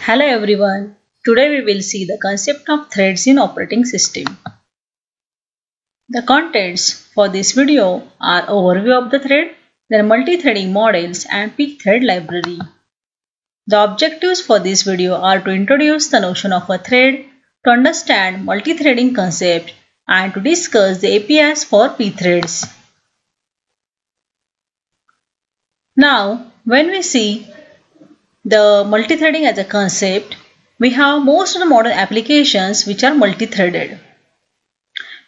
Hello everyone. Today we will see the concept of threads in operating system. The contents for this video are overview of the thread, their multi-threading models and peak thread library. The objectives for this video are to introduce the notion of a thread, to understand multi-threading concept and to discuss the APIs for pthreads. Now, when we see the multi-threading as a concept, we have most of the modern applications which are multi-threaded.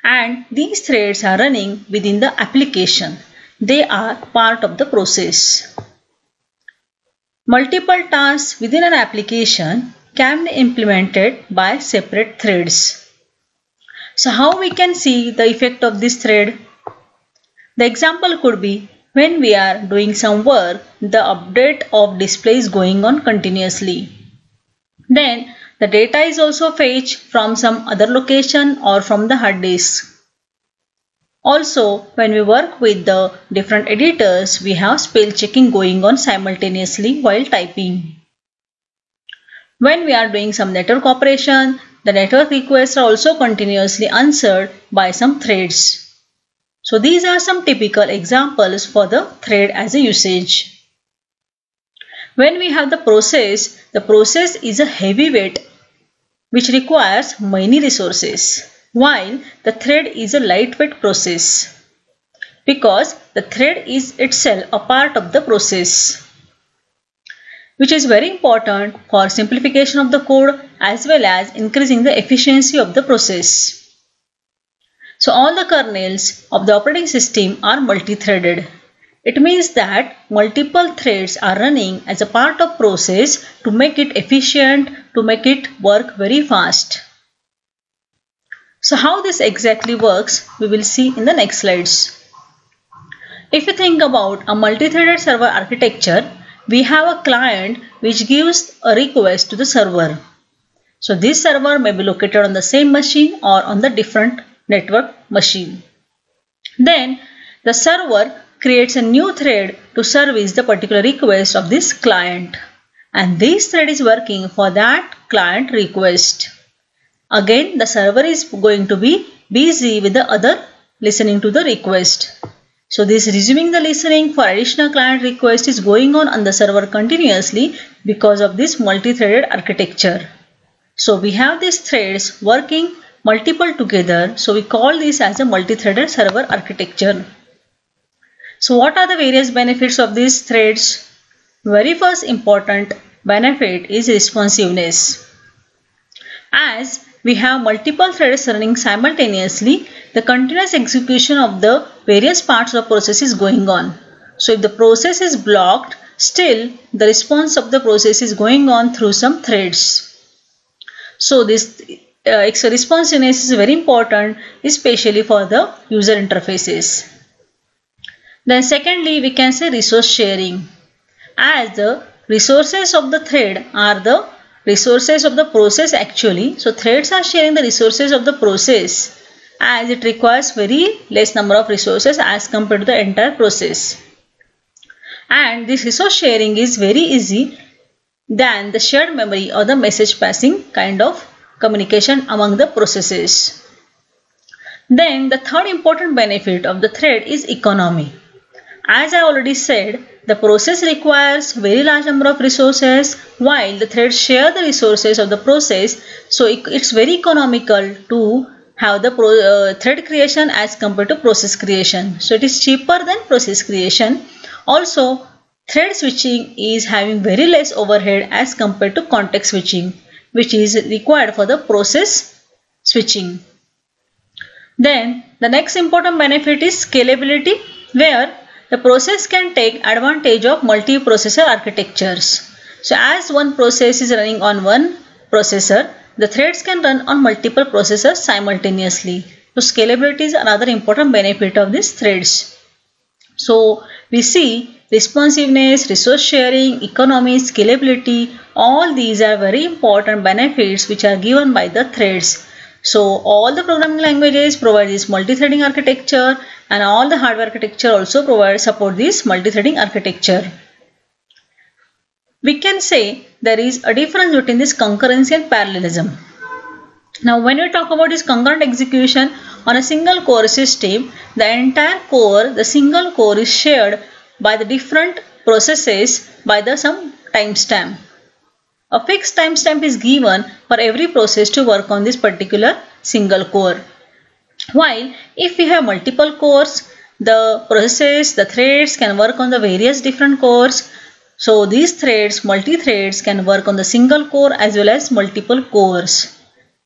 And these threads are running within the application. They are part of the process. Multiple tasks within an application can be implemented by separate threads. So how we can see the effect of this thread? The example could be when we are doing some work, the update of display is going on continuously. Then the data is also fetched from some other location or from the hard disk. Also, when we work with the different editors, we have spell checking going on simultaneously while typing. When we are doing some network operation, the network requests are also continuously answered by some threads. So these are some typical examples for the thread as a usage. When we have the process is a heavy weight which requires many resources, while the thread is a lightweight process because the thread is itself a part of the process, which is very important for simplification of the code as well as increasing the efficiency of the process. So all the kernels of the operating system are multi-threaded. It means that multiple threads are running as a part of process to make it efficient, to make it work very fast. So how this exactly works, we will see in the next slides. If you think about a multi-threaded server architecture, we have a client which gives a request to the server. So this server may be located on the same machine or on the different network machine. Then the server creates a new thread to service the particular request of this client, and this thread is working for that client request. Again, the server is going to be busy with the other listening to the request. So this resuming the listening for additional client request is going on the server continuously because of this multi-threaded architecture. So we have these threads working multiple together, so we call this as a multi-threaded server architecture. So what are the various benefits of these threads? Very first important benefit is responsiveness. As we have multiple threads running simultaneously, the continuous execution of the various parts of the process is going on. So if the process is blocked, still the response of the process is going on through some threads. So this responsiveness is very important, especially for the user interfaces. Then secondly, we can say resource sharing. As the resources of the thread are the resources of the process actually. So threads are sharing the resources of the process as it requires very less number of resources as compared to the entire process. And this resource sharing is very easy than the shared memory or the message passing kind of communication among the processes. Then the third important benefit of the thread is economy. As I already said, the process requires very large number of resources while the threads share the resources of the process. So it's very economical to have the thread creation as compared to process creation. So it is cheaper than process creation. Also, thread switching is having very less overhead as compared to context switching, which is required for the process switching. Then the next important benefit is scalability, where the process can take advantage of multi-processor architectures. So as one process is running on one processor, the threads can run on multiple processors simultaneously. So scalability is another important benefit of these threads. So we see responsiveness, resource sharing, economy, scalability, all these are very important benefits which are given by the threads. So all the programming languages provide this multi-threading architecture, and all the hardware architecture also support this multi-threading architecture. we can say there is a difference between this concurrency and parallelism. Now, when we talk about this concurrent execution on a single core system, the entire core, the single core is shared by the different processes by the some timestamp. A fixed timestamp is given for every process to work on this particular single core. While if we have multiple cores, the processes, the threads can work on the various different cores. So these threads, multi-threads can work on the single core as well as multiple cores.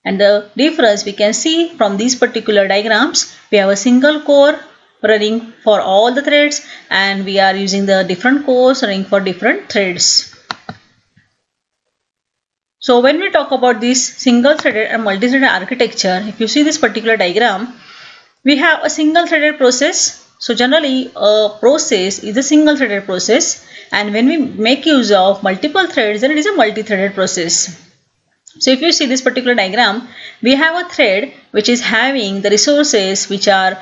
And the difference we can see from these particular diagrams, we have a single core running for all the threads and we are using the different cores running for different threads. So when we talk about this single threaded and multi-threaded architecture, if you see this particular diagram, we have a single threaded process. So generally a process is a single threaded process, and when we make use of multiple threads, then it is a multi-threaded process. So if you see this particular diagram, we have a thread which is having the resources which are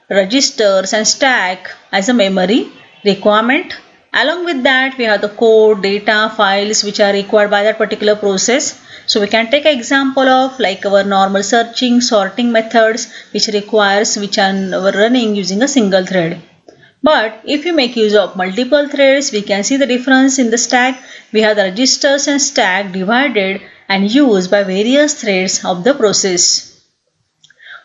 registers and stack as a memory requirement. Along with that, we have the code, data, files which are required by that particular process. So we can take an example of like our normal searching, sorting methods which are running using a single thread. But if you make use of multiple threads, we can see the difference in the stack. We have the registers and stack divided and used by various threads of the process.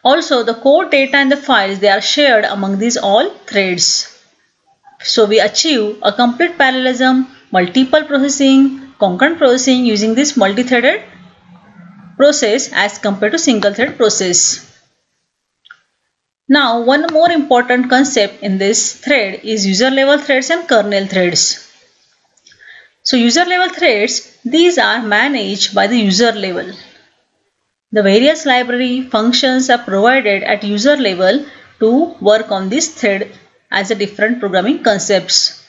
Also, the code, data and the files, they are shared among these all threads. So we achieve a complete parallelism, multiple processing, concurrent processing using this multi-threaded process as compared to single thread process. Now, one more important concept in this thread is user level threads and kernel threads. So user level threads, these are managed by the user level. The various library functions are provided at user level to work on this thread as a different programming concepts.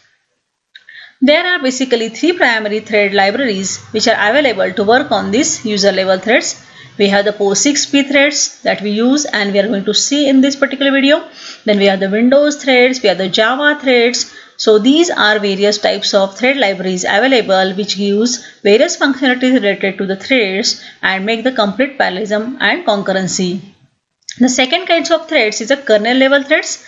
There are basically three primary thread libraries which are available to work on these user level threads. We have the POSIX threads that we use and we are going to see in this particular video. Then we have the Windows threads, we have the Java threads. So these are various types of thread libraries available which gives various functionalities related to the threads and make the complete parallelism and concurrency. The second kinds of threads is the kernel level threads,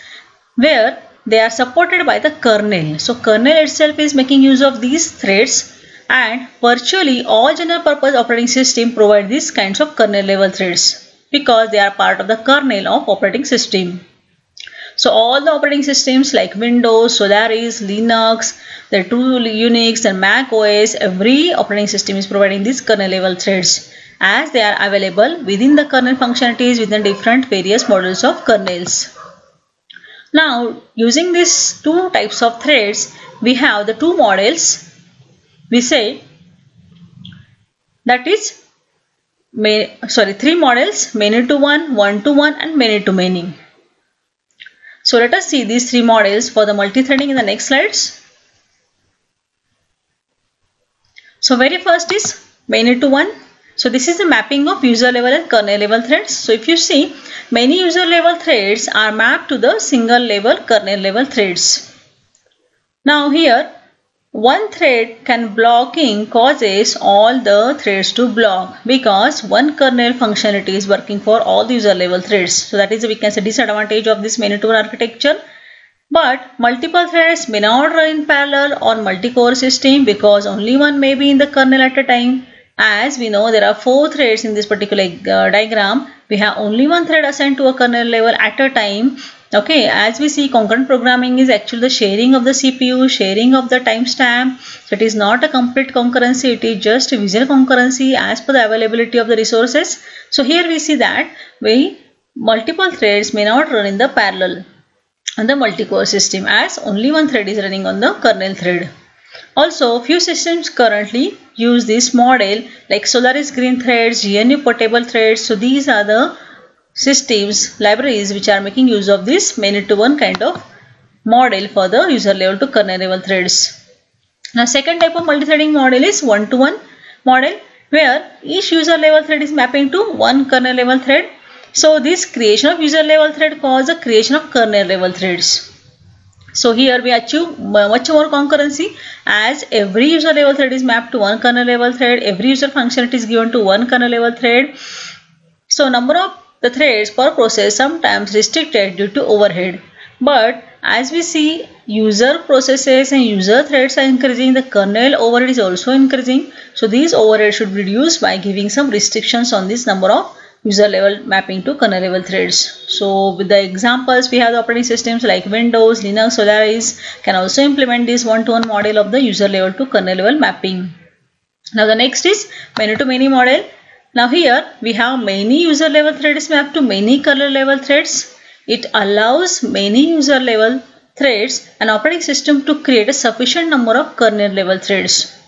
where they are supported by the kernel. So kernel itself is making use of these threads, and virtually all general purpose operating system provide these kinds of kernel level threads because they are part of the kernel of operating system. So all the operating systems like Windows, Solaris, Linux, the true Unix and Mac OS, every operating system is providing these kernel level threads as they are available within the kernel functionalities within different various models of kernels. Now, using these two types of threads, we have the two models. We say that is three models: many to one, one to one, and many to many. So let us see these three models for the multi-threading in the next slides. So very first is many to one. So this is the mapping of user level and kernel level threads. So if you see, many user level threads are mapped to the single level kernel level threads. Now here, one thread can blocking causes all the threads to block because one kernel functionality is working for all the user level threads. So that is, we can say, disadvantage of this many to one architecture. But multiple threads may not run in parallel on multi-core system because only one may be in the kernel at a time. As we know, there are 4 threads in this particular diagram. We have only one thread assigned to a kernel level at a time. Okay, as we see, concurrent programming is actually the sharing of the CPU, sharing of the timestamp. So it is not a complete concurrency, it is just a visual concurrency as per the availability of the resources. So here we see that multiple threads may not run in the parallel on the multi-core system as only one thread is running on the kernel thread. Also, few systems currently use this model like Solaris Green Threads, GNU Portable Threads. So these are the systems, libraries which are making use of this many to one kind of model for the user level to kernel level threads. Now, second type of multi-threading model is one-to-one model where each user level thread is mapping to one kernel level thread. So this creation of user level thread causes the creation of kernel level threads. So here we achieve much more concurrency, as every user level thread is mapped to one kernel level thread, every user functionality is given to one kernel level thread. So number of the threads per process sometimes restricted due to overhead. But as we see, user processes and user threads are increasing, the kernel overhead is also increasing. So these overhead should be reduced by giving some restrictions on this number of user level mapping to kernel level threads. So with the examples, we have the operating systems like Windows, Linux, Solaris can also implement this one-to-one model of the user level to kernel level mapping. Now the next is many-to-many model. Now here we have many user level threads mapped to many kernel level threads. It allows many user level threads an operating system to create a sufficient number of kernel level threads.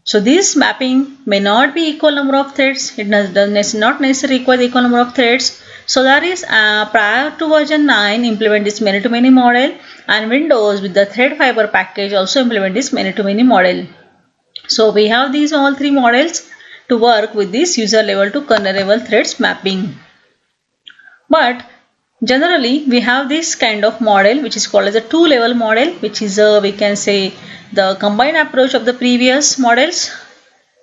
So this mapping may not be equal number of threads. It does not necessarily require the equal number of threads. Solaris prior to version 9 implement this many-to-many model, and Windows with the Threadfiber package also implement this many-to-many model. So we have these all three models to work with this user level to kernel level threads mapping. But generally we have this kind of model which is called as a two-level model, which is we can say the combined approach of the previous models.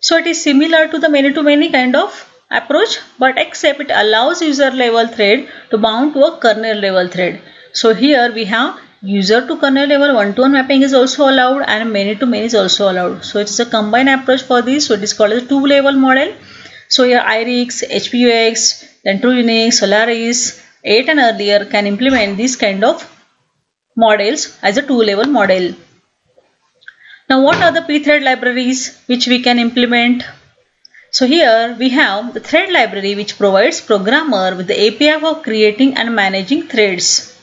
So it is similar to the many-to-many kind of approach, but except it allows user level thread to bound to a kernel level thread. So here we have user to kernel level one-to-one mapping is also allowed, and many-to-many is also allowed. So it is a combined approach for this. So it is called as a two-level model. So here IRIX, HPUX, then TrueUnix, Solaris 8 and earlier can implement these kind of models as a two-level model. Now what are the pthread libraries which we can implement? So here we have the thread library which provides programmer with the API for creating and managing threads.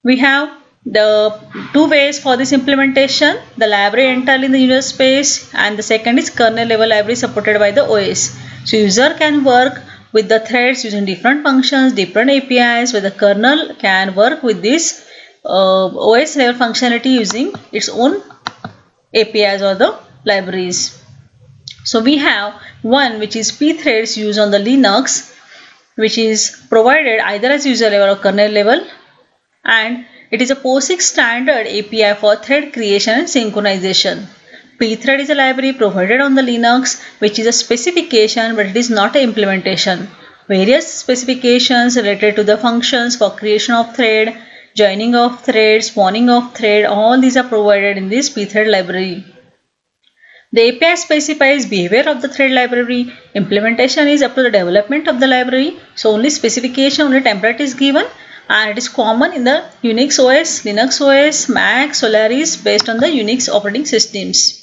We have the two ways for this implementation, the library entirely in the user space, and the second is kernel level library supported by the OS. So user can work with the threads using different functions, different APIs, where the kernel can work with this OS level functionality using its own APIs or the libraries. So we have one which is pthreads used on the Linux, which is provided either as user level or kernel level, and it is a POSIX standard API for thread creation and synchronization. Pthread is a library provided on the Linux which is a specification, but it is not an implementation. Various specifications related to the functions for creation of thread, joining of thread, spawning of thread, all these are provided in this pthread library. The API specifies behavior of the thread library. Implementation is up to the development of the library. So only specification, only template is given, and it is common in the Unix OS, Linux OS, Mac, Solaris based on the Unix operating systems.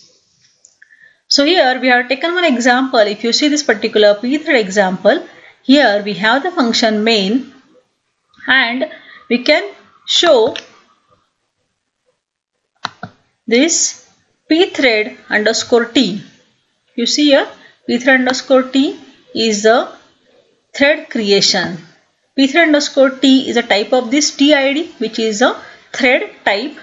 So here we have taken one example. If you see this particular pthread example, here we have the function main, and we can show this pthread underscore t. You see here pthread underscore t is the thread creation. Pthread underscore t is a type of this TID, which is a thread type.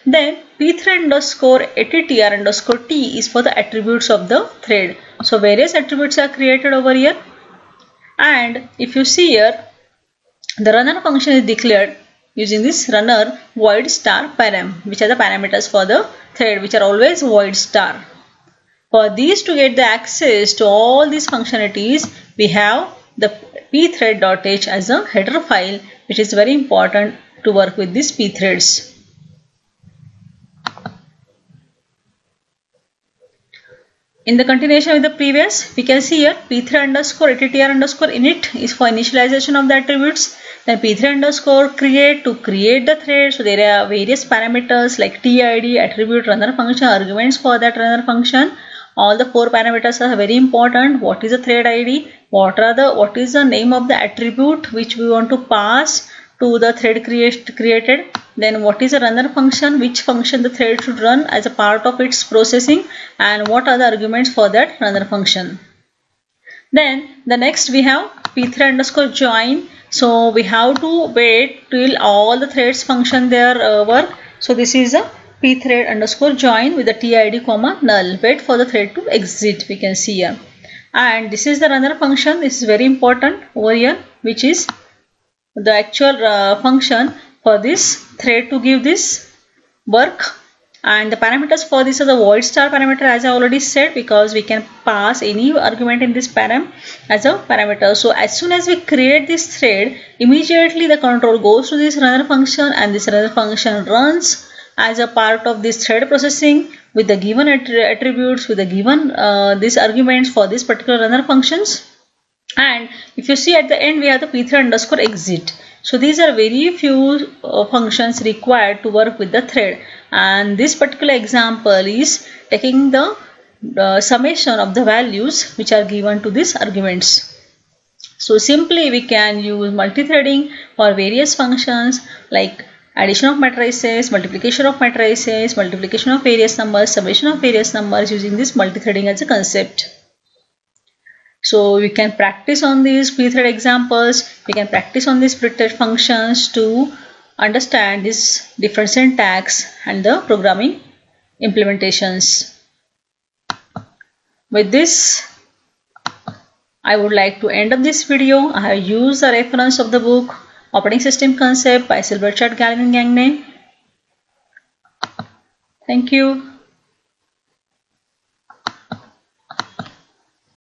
Then pthread underscore attr underscore t is for the attributes of the thread. So various attributes are created over here. And if you see here, the runner function is declared using this runner void star param, which are the parameters for the thread, which are always void star. For these to get the access to all these functionalities, we have the pthread.h as a header file, which is very important to work with these pthreads. In the continuation with the previous, we can see here pthread underscore attr underscore init is for initialization of the attributes. Then pthread underscore create to create the thread. So there are various parameters like TID, attribute, runner function, arguments for that runner function. All the four parameters are very important. What is the thread ID? What is the name of the attribute which we want to pass to the thread created? Then what is the runner function? Which function the thread should run as a part of its processing? And what are the arguments for that runner function? Then the next we have pthread underscore join. So we have to wait till all the threads function their work. So this is a pthread underscore join with the TID comma null. Wait for the thread to exit, we can see here. And this is the runner function. This is very important over here, which is the actual function for this thread to give this work. And the parameters for this are the void star parameter, as I already said, because we can pass any argument in this param as a parameter. So as soon as we create this thread, immediately the control goes to this runner function, and this runner function runs as a part of this thread processing with the given attributes, with the given these arguments for this particular runner functions. And if you see at the end, we have the p3 underscore exit. So these are very few functions required to work with the thread, and this particular example is taking the summation of the values which are given to these arguments. So simply we can use multi-threading for various functions like addition of matrices, multiplication of matrices, multiplication of various numbers, summation of various numbers, using this multi-threading as a concept. So we can practice on these p-thread examples, we can practice on these pre-thread functions to understand this different syntax and the programming implementations. With this, I would like to end up this video. I have used the reference of the book Operating System Concept by Silberscheidt, Gallin and Gagne. Thank you.